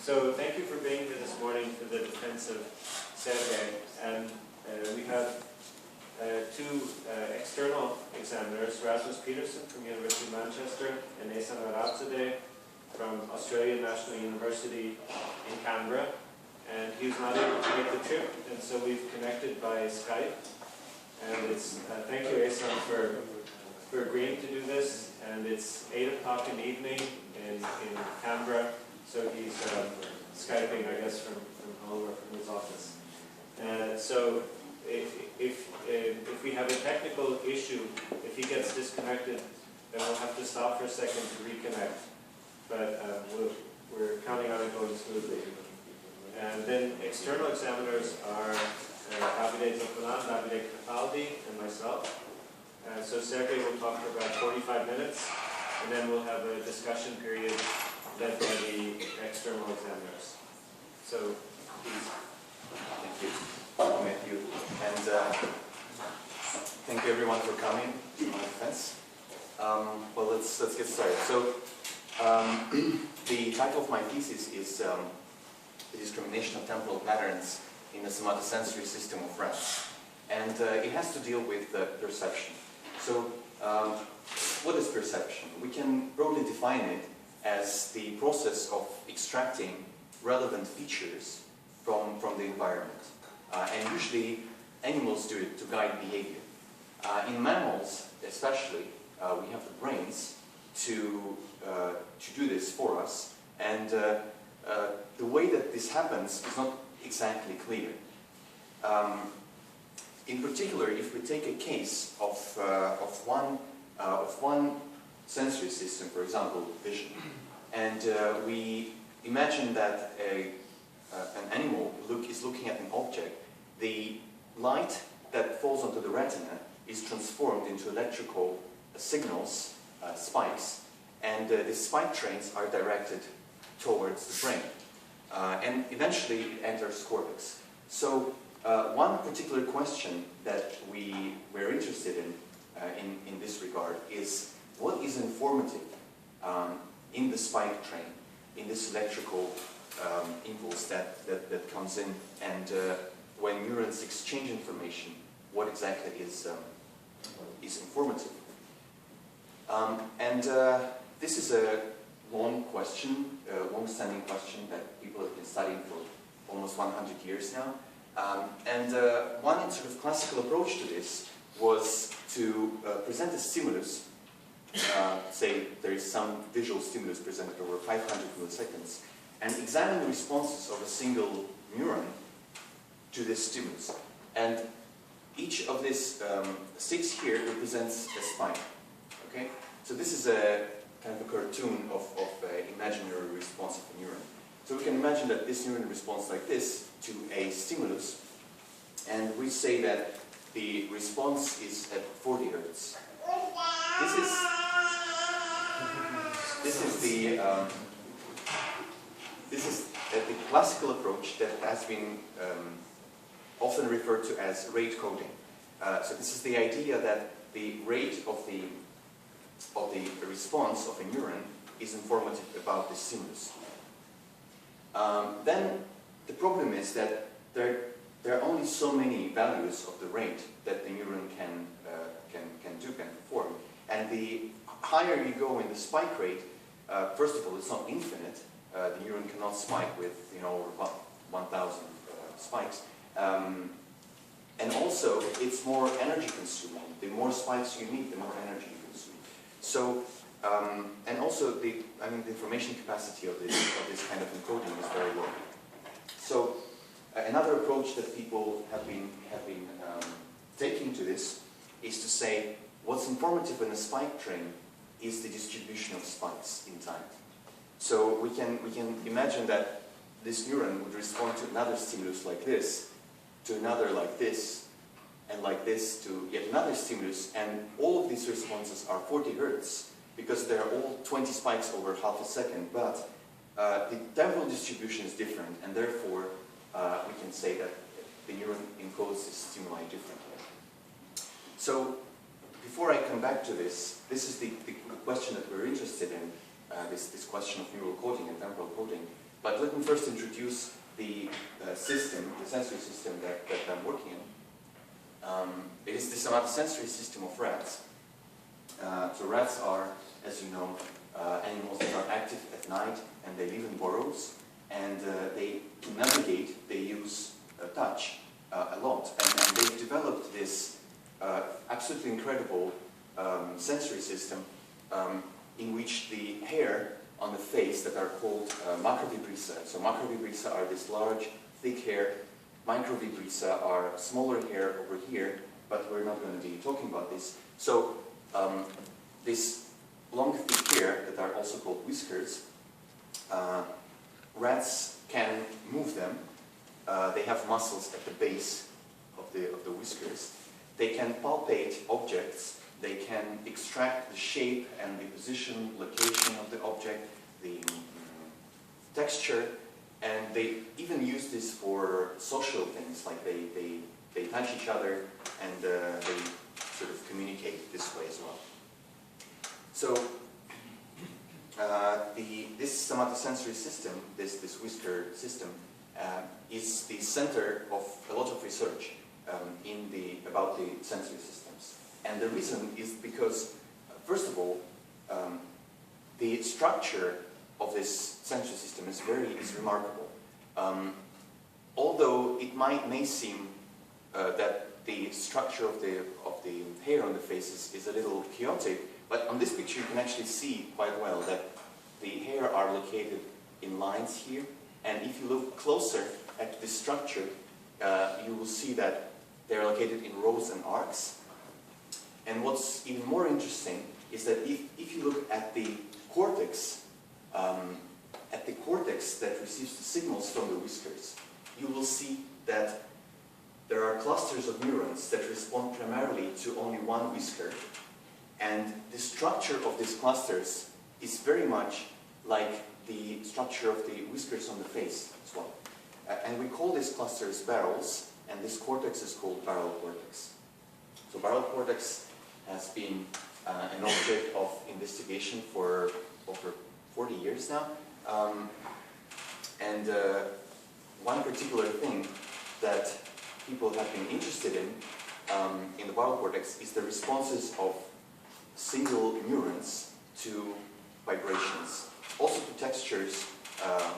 So thank you for being here this morning for the defense of Sergey. And we have two external examiners, Rasmus Peterson from University of Manchester and Ehsan Arabzadeh from Australian National University in Canberra. And he was not able to make the trip, and so we've connected by Skype. And it's thank you, Ehsan, for agreeing to do this. And it's 8 o'clock in the evening in Canberra, so he's Skyping, I guess, from home or from his office. So if we have a technical issue, if he gets disconnected, then we'll have to stop for a second to reconnect. But we're counting on it going smoothly. And then external examiners are Davide Zoppolan, Davide Capaldi, and myself. So Sergey will talk for about 45 minutes, and then we'll have a discussion period led by the external examiners. So, please. Thank you, Matthew. And thank you everyone for coming to my defense. Well, let's get started. So, the title of my thesis is the discrimination of temporal patterns in the somatosensory system of rats. And it has to deal with perception. So, what is perception? We can broadly define it as the process of extracting relevant features from the environment. And usually, animals do it to guide behavior. In mammals, especially, we have the brains to do this for us. And the way that this happens is not exactly clear. In particular, if we take a case of one sensory system, for example, vision, and we imagine that an animal is looking at an object, the light that falls onto the retina is transformed into electrical signals, spikes, and the spike trains are directed towards the brain. And eventually it enters cortex. So one particular question that we were interested in this regard is what is informative in the spike train, in this electrical impulse that comes in, and when neurons exchange information, what exactly is informative? This is a long question, long-standing question that people have been studying for almost 100 years now. One sort of classical approach to this was to present a stimulus, say there is some visual stimulus presented over 500 milliseconds, and examine the responses of a single neuron to this stimulus. And each of these 6 here represents a spike. Okay? So this is a kind of a cartoon of an imaginary response of a neuron. So we can imagine that this neuron responds like this to a stimulus, and we say that the response is at 40 Hertz. This is the classical approach that has been often referred to as rate coding. So this is the idea that the rate of the response of a neuron is informative about the stimulus. Then the problem is that there are only so many values of the rate that the neuron can perform. And the higher you go in the spike rate, first of all, it's not infinite. The neuron cannot spike with over 1,000 spikes. And also, it's more energy consuming. The more spikes you need, the more energy you consume. So, and also the information capacity of this kind of encoding is very low. So, another approach that people have been taking to this is to say what's informative in a spike train is the distribution of spikes in time. So we can imagine that this neuron would respond to another stimulus like this, to another like this, and like this to yet another stimulus, and all of these responses are 40 Hertz because they're all 20 spikes over half a second, but the temporal distribution is different, and therefore we can say that the neuron encodes this stimuli differently. So before I come back to this is the question that we're interested in, this question of neural coding and temporal coding. But let me first introduce the system, the sensory system that I'm working in. It is the somatosensory system of rats. So rats are, as you know, animals that are active at night, and they live in burrows, and to navigate, they use touch a lot. And they've developed this absolutely incredible sensory system in which the hair on the face that are called macrovibrissa. So macrovibrissa are this large, thick hair. Microvibrissa are smaller hair over here, but we're not going to be talking about this. So this long, thick hair that are also called whiskers, rats can move them. They have muscles at the base of the whiskers. They can palpate objects. They can extract the shape and the position, location of the object, the texture, and they even use this for social things, like they touch each other and they sort of communicate this way as well. So this somatosensory system, this whisker system, is the center of a lot of research about the sensory systems. And the reason is because, first of all, the structure of this sensory system is remarkable. Although it may seem that the structure of the hair on the face is a little chaotic, but on this picture you can actually see quite well that the hair are located in lines here, and if you look closer at the structure, you will see that they're located in rows and arcs. And what's even more interesting is that if you look at the cortex that receives the signals from the whiskers, you will see that there are clusters of neurons that respond primarily to only one whisker, and the structure of these clusters is very much like the structure of the whiskers on the face as well. And we call these clusters barrels, and this cortex is called barrel cortex. So barrel cortex has been an object of investigation for over 40 years now. And one particular thing that people have been interested in the barrel cortex is the responses of single neurons to vibrations, also to textures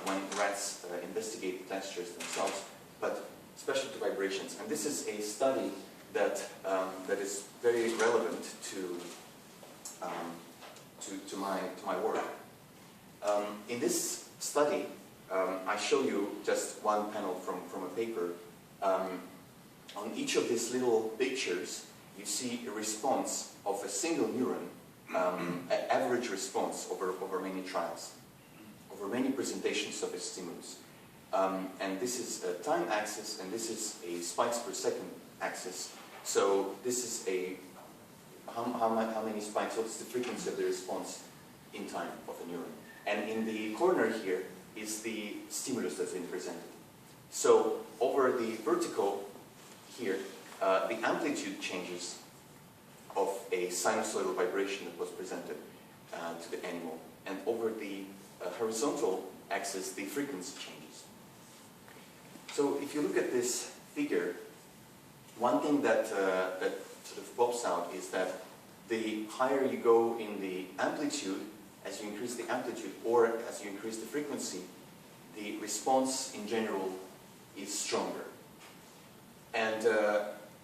when rats investigate the textures themselves, but especially to vibrations. And this is a study that is very relevant to my work. In this study, I show you just one panel from a paper. On each of these little pictures, you see a response of a single neuron, an average response over many trials, over many presentations of a stimulus. And this is a time axis, and this is a spikes per second axis. So this is how many spikes, what's the frequency of the response in time of a neuron. And in the corner here is the stimulus that's been presented. So over the vertical here, the amplitude changes of a sinusoidal vibration that was presented to the animal. And over the horizontal axis, the frequency changes. So if you look at this figure, one thing that sort of pops out is that the higher you go in the amplitude, as you increase the amplitude or as you increase the frequency, the response in general is stronger. And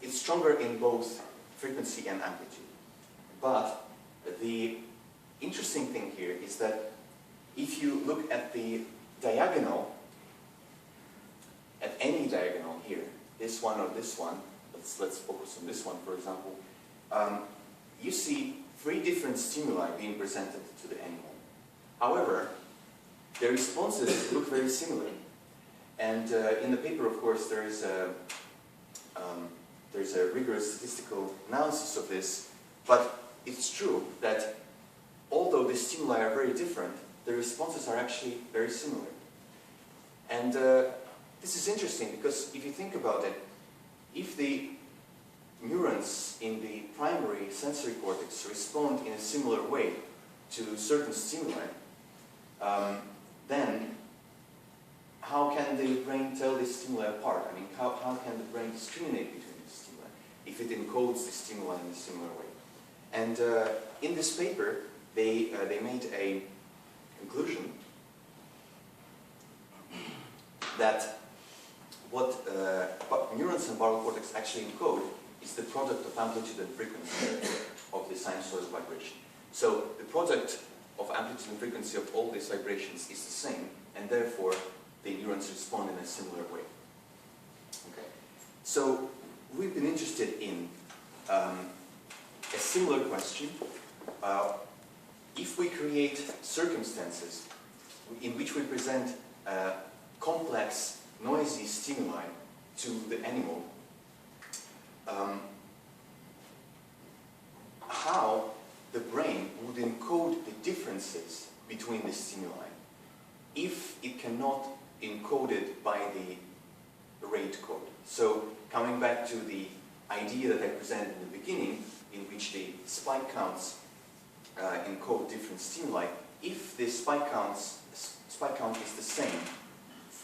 it's stronger in both frequency and amplitude. But the interesting thing here is that if you look at the diagonal, at any diagonal here, this one or this one, let's focus on this one for example, you see 3 different stimuli being presented to the animal. However, their responses look very similar. And in the paper, of course, there's a rigorous statistical analysis of this, but it's true that although the stimuli are very different, the responses are actually very similar. And this is interesting because if you think about it, if the neurons in the primary sensory cortex respond in a similar way to certain stimuli, then how can the brain tell these stimuli apart? I mean, how can the brain discriminate between these stimuli if it encodes the stimuli in a similar way? And in this paper, they made a conclusion that what neurons and barrel cortex actually encode is the product of amplitude and frequency of the sinusoidal vibration. So the product of amplitude and frequency of all these vibrations is the same, and therefore the neurons respond in a similar way. Okay. So we've been interested in a similar question. If we create circumstances in which we present complex, noisy stimuli to the animal, how the brain would encode the differences between the stimuli if it cannot encode it by the rate code. So coming back to the idea that I presented in the beginning, in which the spike counts encode different stimuli, if the spike count is the same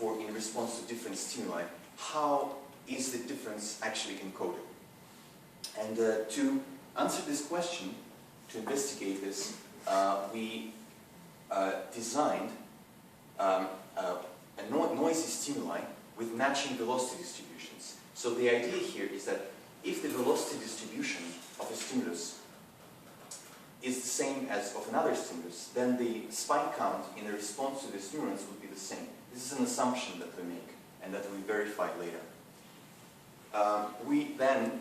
in response to different stimuli, how is the difference actually encoded? And to answer this question, to investigate this, we designed a noisy stimuli with matching velocity distributions. So the idea here is that if the velocity distribution of a stimulus is the same as of another stimulus, then the spike count in the response to these neurons would be the same. This is an assumption that we make and that we verify later. We then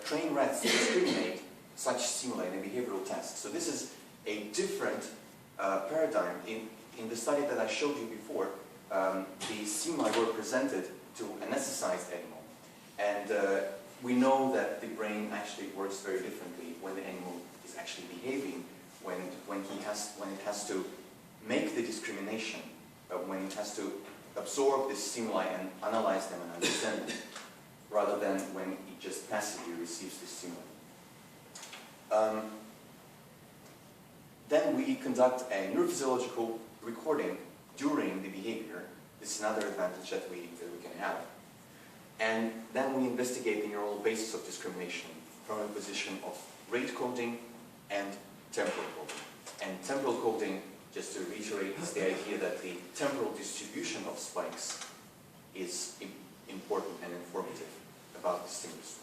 train rats to discriminate such stimuli in a behavioral task. So this is a different paradigm. In the study that I showed you before, the stimuli were presented to an anesthetized animal. And we know that the brain actually works very differently when the animal is actually behaving, when it has to make the discrimination, when it has to absorb the stimuli and analyze them and understand them, rather than when it just passively receives the stimuli. Then we conduct a neurophysiological recording during the behavior. This is another advantage that we can have. And then we investigate the neural basis of discrimination from a position of rate coding and temporal coding. And temporal coding, just to reiterate, is the idea that the temporal distribution of spikes is important and informative about the stimulus.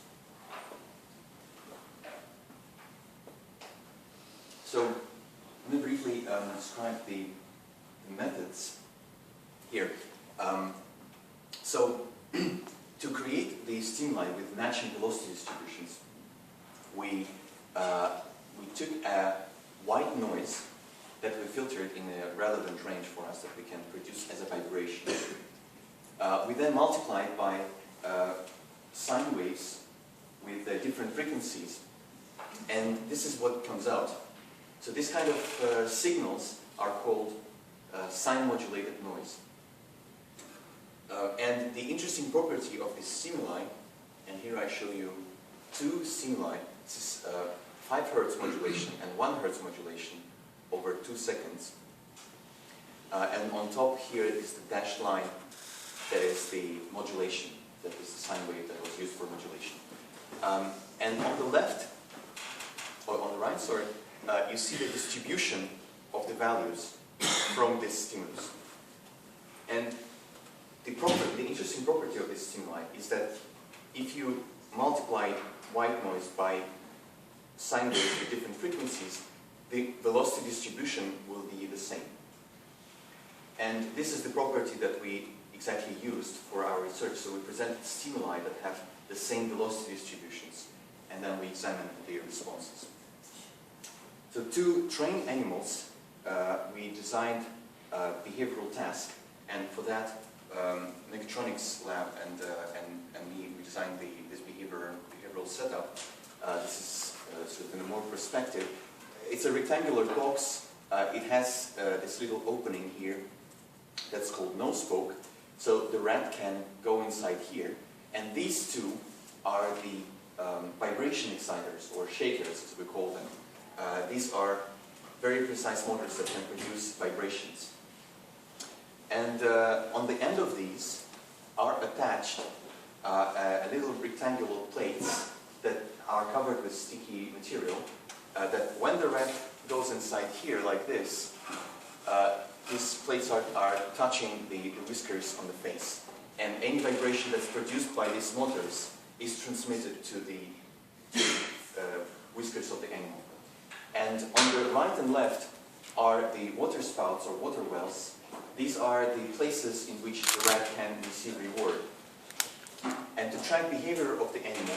So let me briefly describe the methods here. So to create the stimuli with matching velocity distributions, we took a white noise that we filtered in a relevant range for us that we can produce as a vibration. We then multiplied by sine waves with different frequencies, and this is what comes out. So this kind of signals are called sine modulated noise. And the interesting property of this stimuli, and here I show you two stimuli, this is 5 Hz modulation and 1 Hz modulation over 2 seconds. And on top here is the dashed line that is the modulation, that is the sine wave that was used for modulation. And on the left, or on the right, sorry, you see the distribution of the values from this stimulus. And the interesting property of this stimuli is that if you multiply white noise by sine waves with different frequencies, the velocity distribution will be the same. And this is the property that we exactly used for our research. So we presented stimuli that have the same velocity distributions, and then we examined their responses. So to train animals, we designed a behavioral task, and for that, mechatronics lab and me, we designed this behavioral setup. This is sort of in a more perspective. It's a rectangular box. It has this little opening here that's called nose poke. So the rat can go inside here, and these two are the vibration exciters, or shakers as we call them. These are very precise motors that can produce vibrations. And on the end of these are attached a little rectangular plates that are covered with sticky material, that when the rat goes inside here like this, these plates are touching the whiskers on the face. And any vibration that's produced by these motors is transmitted to the whiskers of the animal. And on the right and left are the water spouts or water wells. These are the places in which the rat can receive reward. And to track behavior of the animal,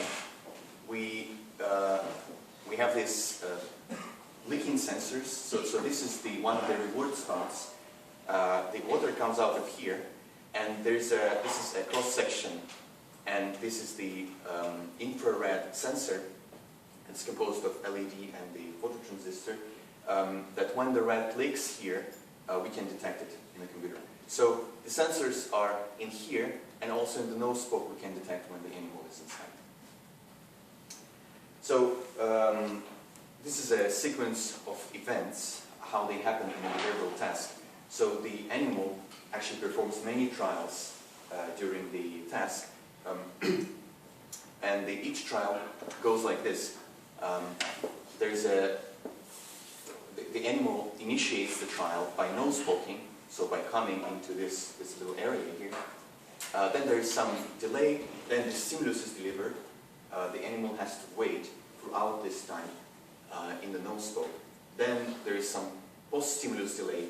we have this licking sensors. So this is one of the reward spouts. The water comes out of here, and this is a cross section, and this is the infrared sensor. It's composed of LED and the phototransistor. That when the rat licks here, we can detect it in the computer. So the sensors are in here, and also in the nose spoke we can detect when the animal is inside. So this is a sequence of events, how they happen in a behavioral task. So the animal actually performs many trials during the task, and each trial goes like this. The animal initiates the trial by nose poking, so by coming into this little area here. Then there is some delay, then the stimulus is delivered. The animal has to wait throughout this time in the nose poke. Then there is some post-stimulus delay,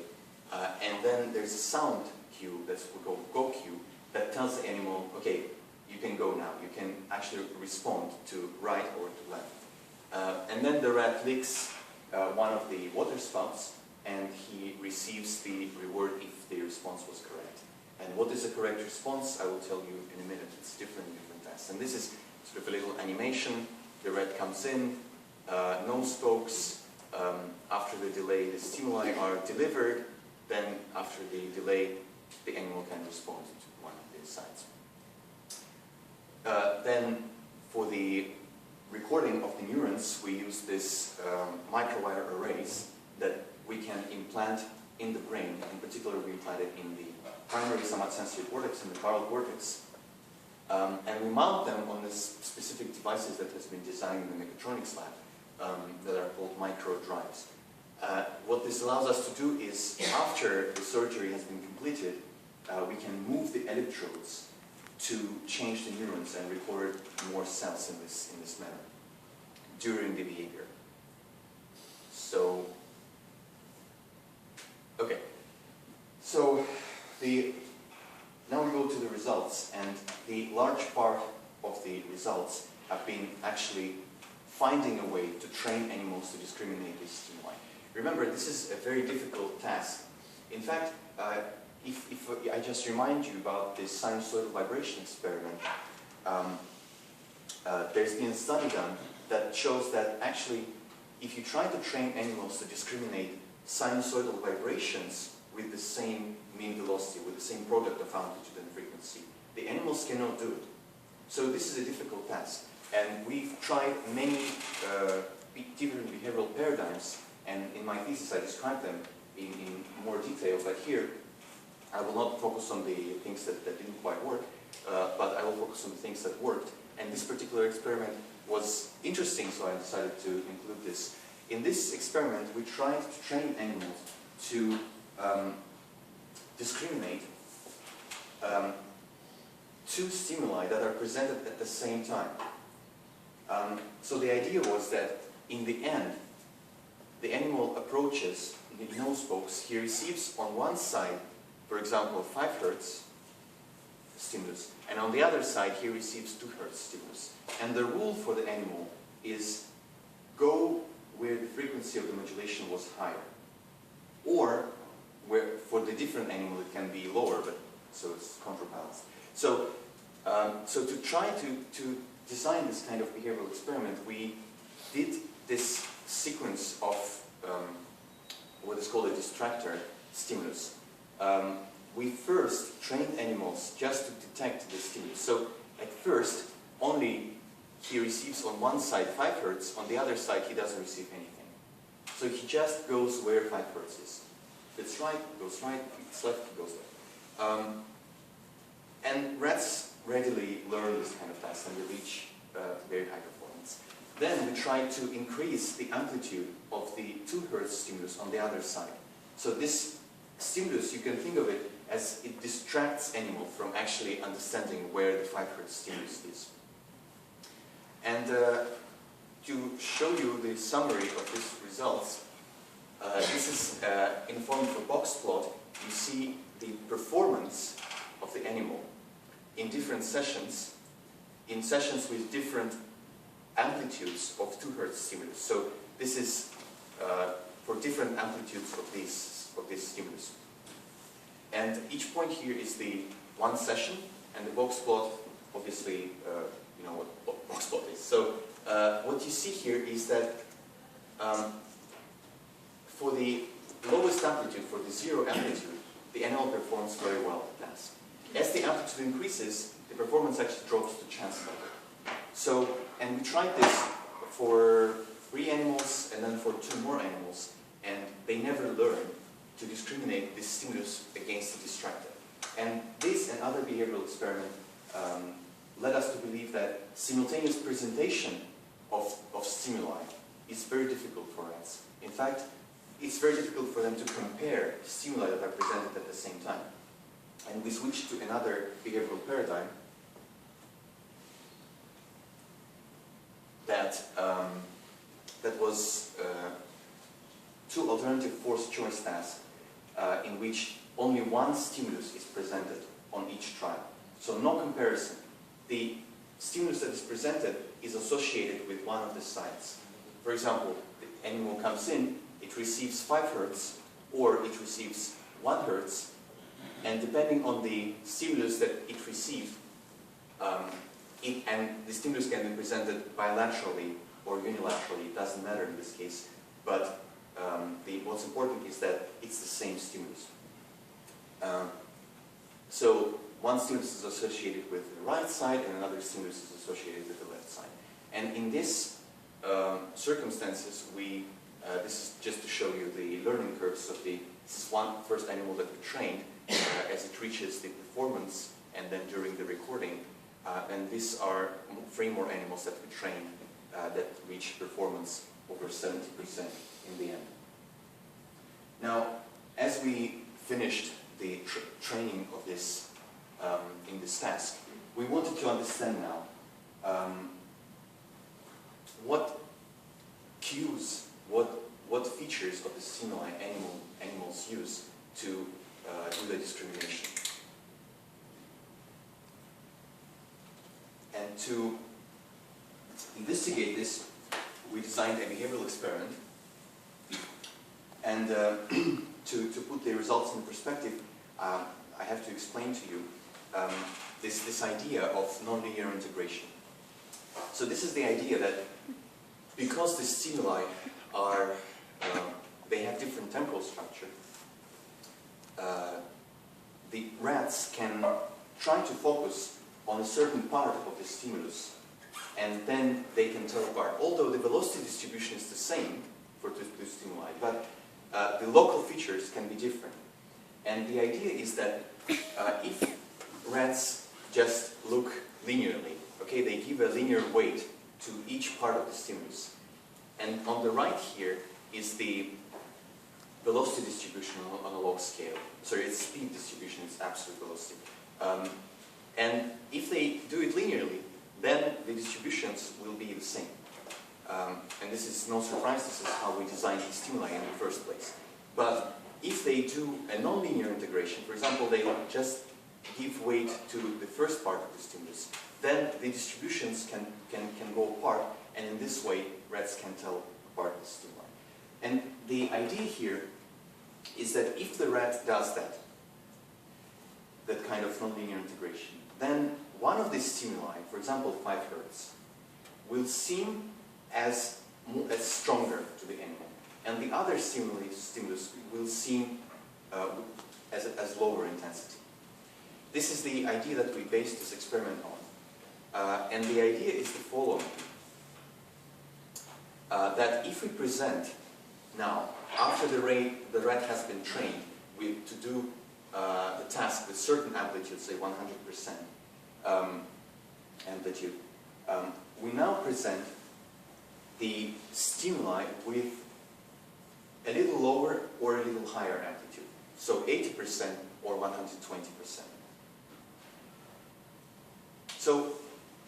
and then there's a sound cue, that's what we call go cue, that tells the animal, okay, you can go now. You can actually respond to right or to left. And then the rat licks one of the water spouts, and he receives the reward if the response was correct. And what is a correct response, I will tell you in a minute. It's different in different tests. And this is sort of a little animation. The rat comes in, nose pokes. After the delay, the stimuli are delivered. Then after the delay, the animal can respond to one of these sides. Then for the recording of the neurons, we use this microwire arrays that we can implant in the brain. In particular, we implant it in the primary somatosensory cortex and the caudal cortex. And we mount them on this specific devices that has been designed in the mechatronics lab that are called micro drives. What this allows us to do is, after the surgery has been completed, we can move the electrodes to change the neurons and record more cells in this manner during the behavior. So, okay. So now we go to the results, and the large part of the results have been actually finding a way to train animals to discriminate these stimuli. Remember, this is a very difficult task. In fact, if I just remind you about this sinusoidal vibration experiment, there's been a study done that shows that actually, if you try to train animals to discriminate sinusoidal vibrations with the same mean velocity, with the same product of amplitude and frequency, the animals cannot do it. So this is a difficult task. And we've tried many different behavioral paradigms, and in my thesis I describe them in more detail, but here I will not focus on the things that didn't quite work, but I will focus on the things that worked. And this particular experiment was interesting, so I decided to include this. In this experiment, we tried to train animals to discriminate two stimuli that are presented at the same time. So the idea was that in the end, the animal approaches the nose pokes. He receives on one side, for example, 5 Hertz stimulus, and on the other side he receives 2 Hertz stimulus. And the rule for the animal is go where the frequency of the modulation was higher, or where for the different animal it can be lower, but so it's counterbalanced. So to try to design this kind of behavioral experiment, we did this sequence of what is called a distractor stimulus. We first trained animals just to detect the stimulus. So at first, only he receives on one side 5 Hertz, on the other side he doesn't receive anything. So he just goes where 5 Hertz is. If it's right, he goes right. If it's left, he goes left. And rats readily learn this kind of task and they reach very high performance. Then we try to increase the amplitude of the 2 Hz stimulus on the other side. So this stimulus, you can think of it as it distracts animal from actually understanding where the 5 Hz stimulus is. And to show you the summary of these results, this is in the form of a box plot. You see the performance of the animal in different sessions, in sessions with different amplitudes of 2 Hz stimulus. So this is for different amplitudes of this stimulus. And each point here is the one session, and the box plot, obviously, you know what box plot is. So what you see here is that for the lowest amplitude, for the 0 amplitude, the animal performs very well at the task. As the amplitude increases, the performance actually drops to chance level. So, and we tried this for 3 animals and then for 2 more animals, and they never learned to discriminate this stimulus against the distractor. And this and other behavioral experiments led us to believe that simultaneous presentation of stimuli is very difficult for rats. In fact, it's very difficult for them to compare stimuli that are presented at the same time. And we switched to another behavioral paradigm that was 2 alternative forced choice tasks in which only one stimulus is presented on each trial. So no comparison. The stimulus that is presented is associated with one of the sites. For example, the animal comes in, it receives 5 Hz or it receives 1 Hz, and depending on the stimulus that it received, and the stimulus can be presented bilaterally or unilaterally, it doesn't matter in this case, but what's important is that it's the same stimulus. So one stimulus is associated with the right side and another stimulus is associated with the left side. And in this circumstances, this is just to show you the learning curves of this is one first animal that we trained as it reaches the performance and then during the recording. And these are 3 more animals that we trained that reach performance over 70% in the end. Now, as we finished the training of this in this task, we wanted to understand now what cues, what features of the stimuli animals use to do the discrimination. And to investigate this, we designed a behavioral experiment. And to put the results in perspective, I have to explain to you this idea of nonlinear integration. So this is the idea that because the stimuli are, they have different temporal structure, the rats can try to focus on a certain part of the stimulus, and then they can tell apart. Although the velocity distribution is the same for the stimuli, but the local features can be different. And the idea is that if rats just look linearly, okay, they give a linear weight to each part of the stimulus. And on the right here is the velocity distribution on a log scale. Sorry, it's speed distribution, it's absolute velocity. And if they do it linearly, then the distributions will be the same. And this is no surprise, this is how we designed the stimuli in the first place. But if they do a nonlinear integration, for example, they just give weight to the first part of the stimulus, then the distributions can go apart, and in this way, rats can tell apart the stimuli. And the idea here is that if the rat does that kind of nonlinear integration, then one of these stimuli, for example 5 Hz, will seem as stronger to the animal, and the other stimulus will seem as lower intensity. This is the idea that we based this experiment on, and the idea is the following: that if we present now, after the rat has been trained to do the task with certain amplitude, say 100% amplitude, we now present the stimuli with a little lower or a little higher amplitude. So 80% or 120%. So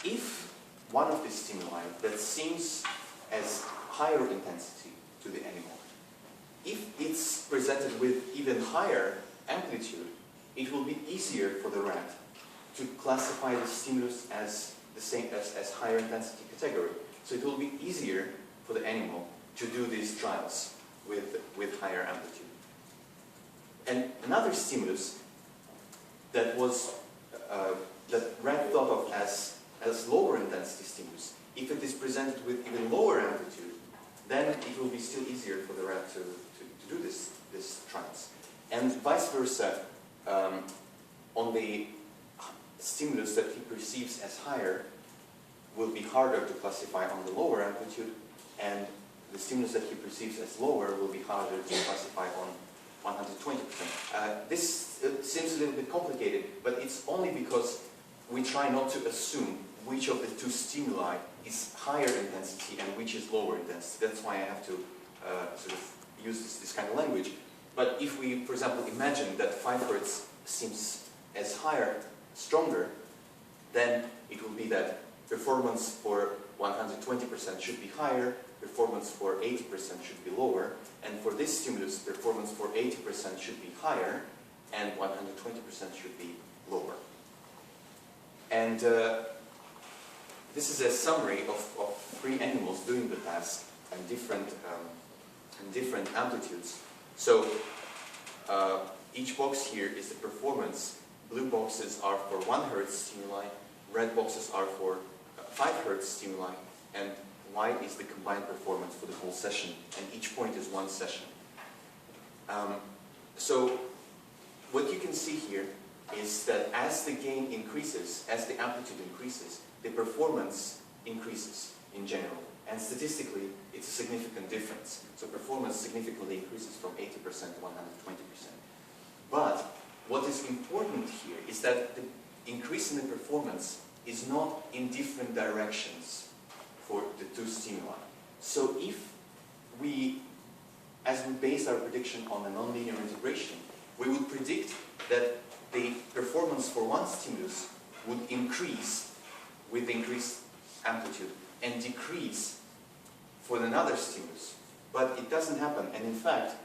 if one of the stimuli that seems as higher intensity to the animal, if it's presented with even higher amplitude, it will be easier for the rat to classify the stimulus as the same as higher intensity category. So it will be easier for the animal to do these trials with higher amplitude. And another stimulus that was that rat thought of as lower intensity stimulus, if it is presented with even lower amplitude, then it will be still easier for the rat to do this trials. And vice versa, on the stimulus that he perceives as higher will be harder to classify on the lower amplitude, and the stimulus that he perceives as lower will be harder to classify on 120%. This seems a little bit complicated, but it's only because we try not to assume which of the two stimuli is higher intensity and which is lower intensity. That's why I have to sort of use this kind of language. But if we, for example, imagine that 5 Hz seems as higher, stronger, then it will be that performance for 120% should be higher, performance for 80% should be lower, and for this stimulus, performance for 80% should be higher, and 120% should be lower. And this is a summary of 3 animals doing the task and different amplitudes. So each box here is the performance. Blue boxes are for 1 Hz stimuli, red boxes are for 5 Hz stimuli, and white is the combined performance for the whole session, and each point is 1 session. So what you can see here is that as the gain increases, as the amplitude increases, the performance increases in general. And statistically, it's a significant difference. So performance significantly increases from 80% to 120%. But what is important here is that the increase in the performance is not in different directions for the 2 stimuli. So if we, as we base our prediction on a nonlinear integration, we would predict that the performance for one stimulus would increase with increased amplitude and decrease for another stimulus. But it doesn't happen, and in fact,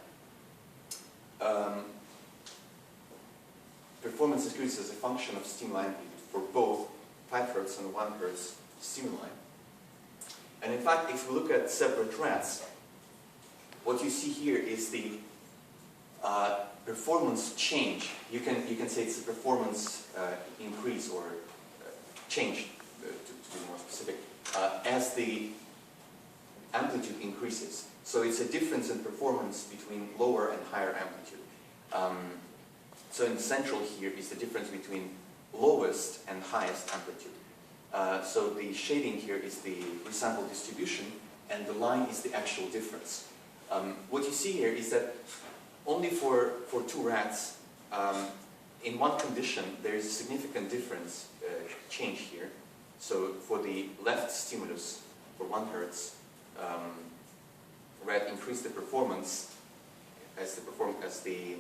performance increases as a function of stimuli amplitude for both 5 Hz and 1 Hz stimuli. And in fact, if we look at separate rats, what you see here is the performance change. You can say it's a performance increase or change, to be more specific, as the amplitude increases. So it's a difference in performance between lower and higher amplitude. So in central here is the difference between lowest and highest amplitude. So the shading here is the resample distribution, and the line is the actual difference. What you see here is that only for 2 rats, in one condition, there is a significant difference change here. So for the left stimulus, for 1 Hz, rat increased the performance as the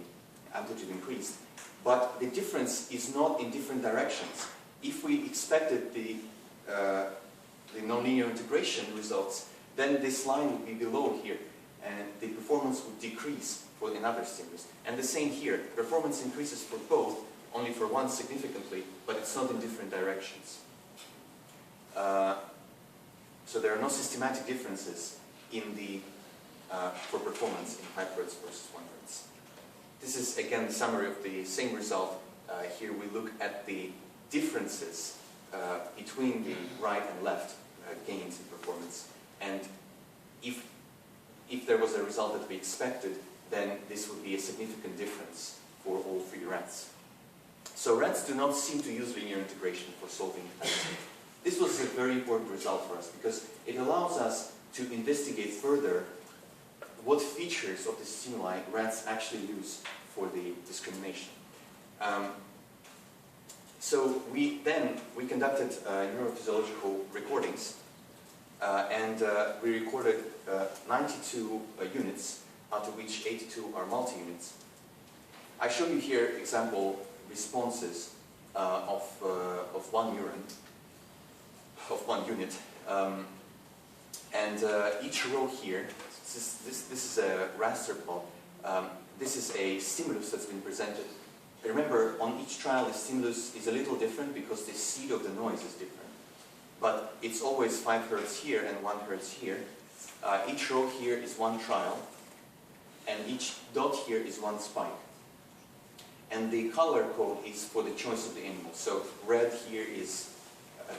amplitude increased. But the difference is not in different directions. If we expected the nonlinear integration results, then this line would be below here, and the performance would decrease for another stimulus. And the same here, performance increases for both, only for one significantly, but it's not in different directions. So there are no systematic differences in the for performance in 5 Hz versus 1 Hz. This is again the summary of the same result. Here we look at the differences between the right and left gains in performance, and if there was a result that we expected, then this would be a significant difference for all 3 rats. So rats do not seem to use linear integration for solving the task. This was a very important result for us because it allows us to investigate further what features of the stimuli rats actually use for the discrimination. So we conducted neurophysiological recordings, and we recorded 92 units, out of which 82 are multi-units. I show you here example responses of one neuron, of one unit, and each row here. This is a raster plot. This is a stimulus that's been presented. Remember, on each trial, the stimulus is a little different because the seed of the noise is different. But it's always 5 Hz here and 1 Hz here. Each row here is one trial, and each dot here is one spike. And the color code is for the choice of the animal. So red here is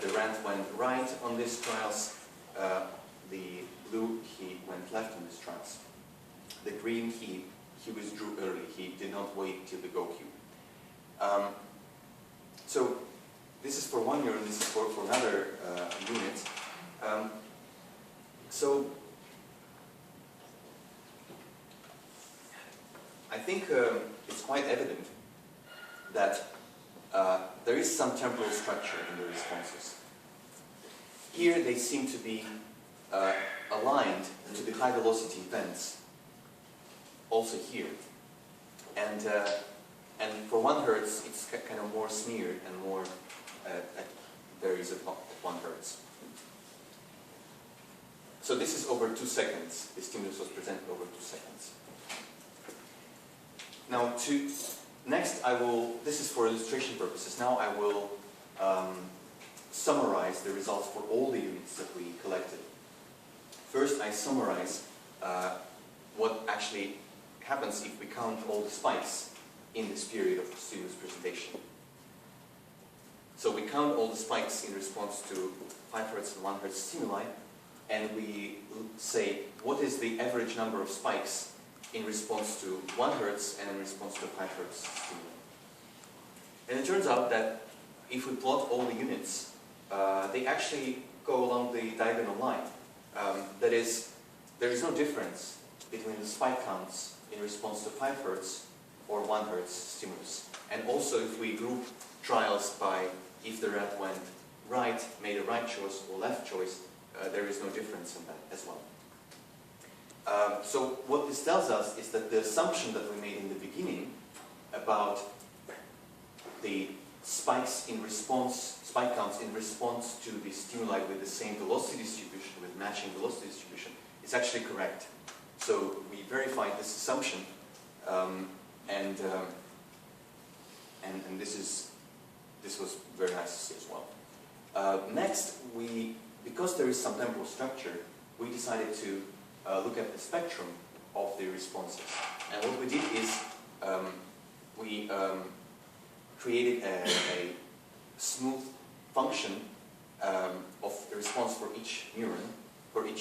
the rat went right on these trials. The blue, he went left on these trials. The green, he withdrew early. He did not wait till the go cue. So this is for one neuron, this is for another unit. So I think it's quite evident that there is some temporal structure in the responses. Here they seem to be aligned to the high velocity events, also here. And for 1 Hz, it's kind of more smeared and more varies at 1 Hz. So this is over 2 seconds. The stimulus was presented over 2 seconds. Now, next this is for illustration purposes. Now I will summarize the results for all the units that we collected. First, I summarize what actually happens if we count all the spikes in this period of stimulus presentation. So we count all the spikes in response to 5 Hz and 1 Hz stimuli, and we say what is the average number of spikes in response to 1 Hz and in response to 5 Hz stimuli. And it turns out that if we plot all the units, they actually go along the diagonal line. That is, there is no difference between the spike counts in response to 5 Hz or 1 Hz stimulus. And also if we group trials by if the rat went right, made a right choice or left choice, there is no difference in that as well. So what this tells us is that the assumption that we made in the beginning about the spike counts in response to the stimuli with the same velocity distribution, with matching velocity distribution, is actually correct. So we verified this assumption, and this was very nice to see as well. Next, because there is some temporal structure, we decided to look at the spectrum of the responses. And what we did is we created a smooth function of the response for each neuron, for each